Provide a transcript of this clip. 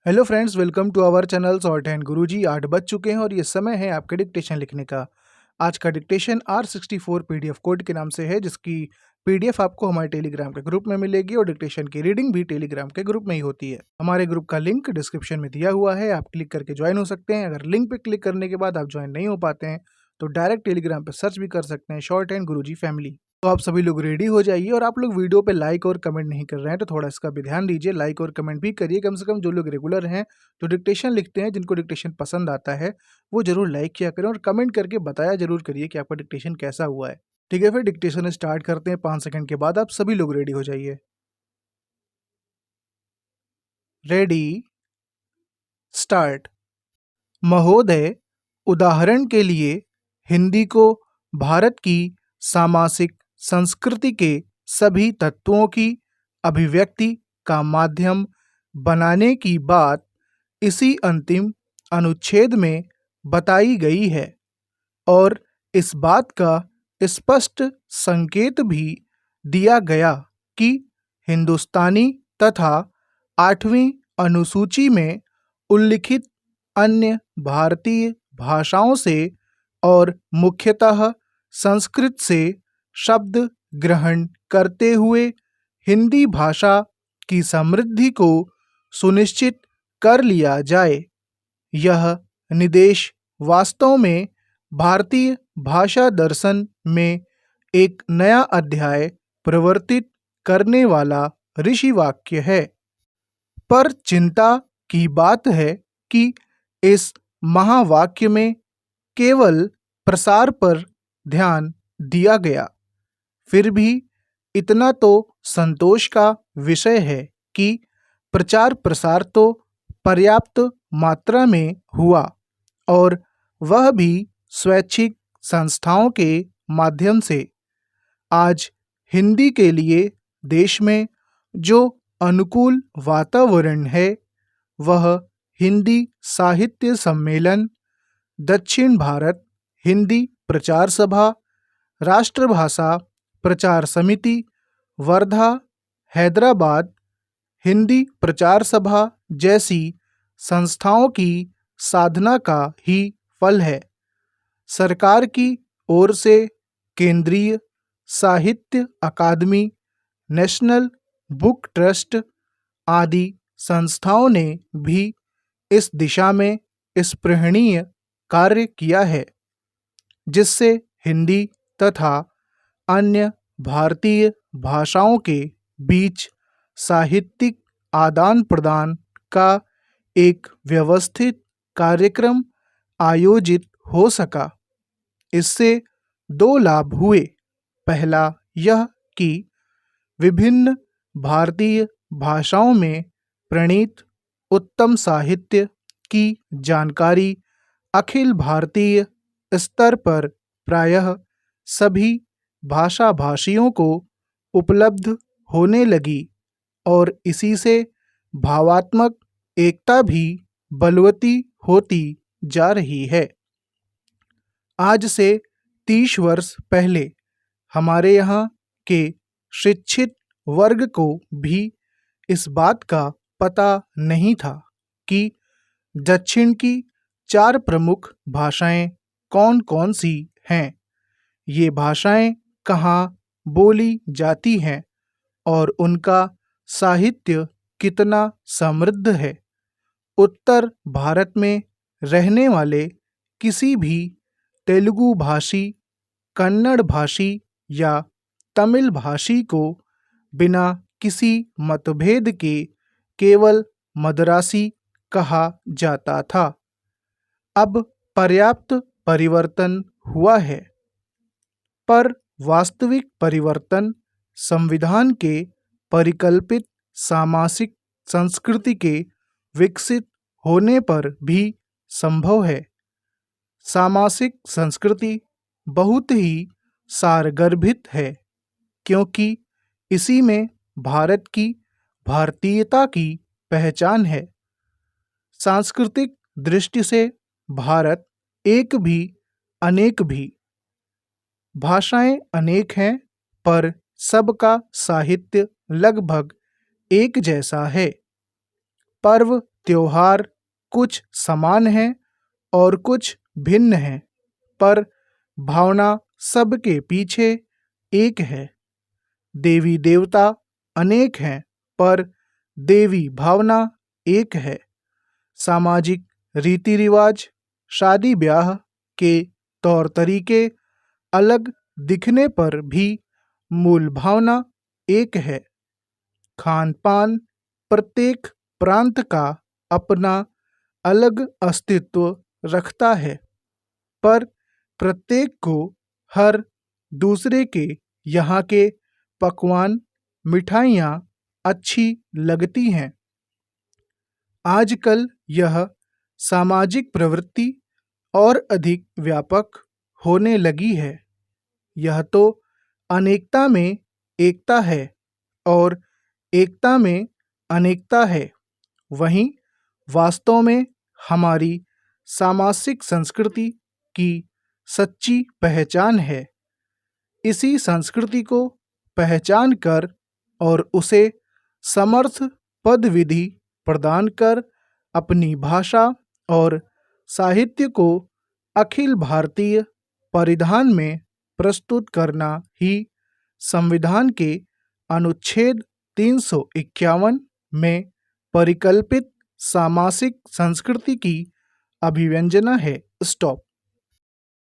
Hello friends, welcome to our channel shorthand Guruji. 8 बज चुके हैं और ये समय है आपके डिक्टेशन लिखने का। आज का डिक्टेशन R64 पीडीएफ कोड के नाम से है, जिसकी पीडीएफ आपको हमारे टेलीग्राम के ग्रुप में मिलेगी और डिक्टेशन की रीडिंग भी टेलीग्राम के ग्रुप में ही होती है। हमारे ग्रुप का लिंक डिस्क्रिप्शन में दिया हुआ है, आप क्लिक करके ज्वाइन हो सकते हैं। अगर लिंक पे क्लिक करने के बाद आप ज्वाइन नहीं हो पाते हैं तो डायरेक्ट टेलीग्राम पर सर्च भी कर सकते हैं, शॉर्ट हैंड गुरुजी फैमिली। तो आप सभी लोग रेडी हो जाइए। और आप लोग वीडियो पे लाइक और कमेंट नहीं कर रहे हैं तो थोड़ा इसका भी ध्यान दीजिए, लाइक और कमेंट भी करिए। कम से कम जो लोग रेगुलर हैं, जो डिक्टेशन लिखते हैं, जिनको डिक्टेशन पसंद आता है, वो जरूर लाइक किया करें और कमेंट करके बताया जरूर करिए कि आपका डिक्टेशन कैसा हुआ है। ठीक है, फिर डिक्टेशन स्टार्ट करते हैं। 5 सेकंड के बाद आप सभी लोग रेडी हो जाइए। Ready, start. महोदय, उदाहरण के लिए हिंदी को भारत की सामासिक संस्कृति के सभी तत्वों की अभिव्यक्ति का माध्यम बनाने की बात इसी अंतिम अनुच्छेद में बताई गई है और इस बात का स्पष्ट संकेत भी दिया गया कि हिंदुस्तानी तथा 8वीं अनुसूची में उल्लिखित अन्य भारतीय भाषाओं से और मुख्यतः संस्कृत से शब्द ग्रहण करते हुए हिंदी भाषा की समृद्धि को सुनिश्चित कर लिया जाए। यह निर्देश वास्तव में भारतीय भाषा दर्शन में एक नया अध्याय प्रवर्तित करने वाला ऋषि वाक्य है। पर चिंता की बात है कि इस महावाक्य में केवल प्रसार पर ध्यान दिया गया। फिर भी इतना तो संतोष का विषय है कि प्रचार प्रसार तो पर्याप्त मात्रा में हुआ और वह भी स्वैच्छिक संस्थाओं के माध्यम से। आज हिंदी के लिए देश में जो अनुकूल वातावरण है, वह हिंदी साहित्य सम्मेलन, दक्षिण भारत हिंदी प्रचार सभा, राष्ट्रभाषा प्रचार समिति, वर्धा, हैदराबाद हिंदी प्रचार सभा जैसी संस्थाओं की साधना का ही फल है। सरकार की ओर से केंद्रीय साहित्य अकादमी, नेशनल बुक ट्रस्ट आदि संस्थाओं ने भी इस दिशा में स्पृहणीय कार्य किया है, जिससे हिंदी तथा अन्य भारतीय भाषाओं के बीच साहित्यिक आदान प्रदान का एक व्यवस्थित कार्यक्रम आयोजित हो सका। इससे 2 लाभ हुए। पहला यह कि विभिन्न भारतीय भाषाओं में प्रणीत उत्तम साहित्य की जानकारी अखिल भारतीय स्तर पर प्रायः सभी भाषा भाषियों को उपलब्ध होने लगी और इसी से भावात्मक एकता भी बलवती होती जा रही है। आज से 30 वर्ष पहले हमारे यहाँ के शिक्षित वर्ग को भी इस बात का पता नहीं था कि दक्षिण की 4 प्रमुख भाषाएं कौन कौन सी हैं, ये भाषाएं कहाँ बोली जाती हैं और उनका साहित्य कितना समृद्ध है। उत्तर भारत में रहने वाले किसी भी तेलुगु भाषी, कन्नड़ भाषी या तमिल भाषी को बिना किसी मतभेद के केवल मद्रासी कहा जाता था। अब पर्याप्त परिवर्तन हुआ है, पर वास्तविक परिवर्तन संविधान के परिकल्पित सामासिक संस्कृति के विकसित होने पर भी संभव है। सामासिक संस्कृति बहुत ही सारगर्भित है, क्योंकि इसी में भारत की भारतीयता की पहचान है। सांस्कृतिक दृष्टि से भारत एक भी अनेक भी। भाषाएं अनेक हैं, पर सबका साहित्य लगभग एक जैसा है। पर्व त्योहार कुछ समान हैं और कुछ भिन्न हैं, पर भावना सबके पीछे एक है। देवी देवता अनेक हैं, पर देवी भावना एक है। सामाजिक रीति रिवाज, शादी ब्याह के तौर तरीके अलग दिखने पर भी मूल भावना एक है। खान पान प्रत्येक प्रांत का अपना अलग अस्तित्व रखता है, पर प्रत्येक को हर दूसरे के यहाँ के पकवान, मिठाइयाँ अच्छी लगती हैं। आजकल यह सामाजिक प्रवृत्ति और अधिक व्यापक होने लगी है। यह तो अनेकता में एकता है और एकता में अनेकता है। वहीं वास्तव में हमारी सामासिक संस्कृति की सच्ची पहचान है। इसी संस्कृति को पहचान कर और उसे समर्थ पद विधि प्रदान कर अपनी भाषा और साहित्य को अखिल भारतीय परिधान में प्रस्तुत करना ही संविधान के अनुच्छेद 351 में परिकल्पित सामासिक संस्कृति की अभिव्यंजना है। स्टॉप।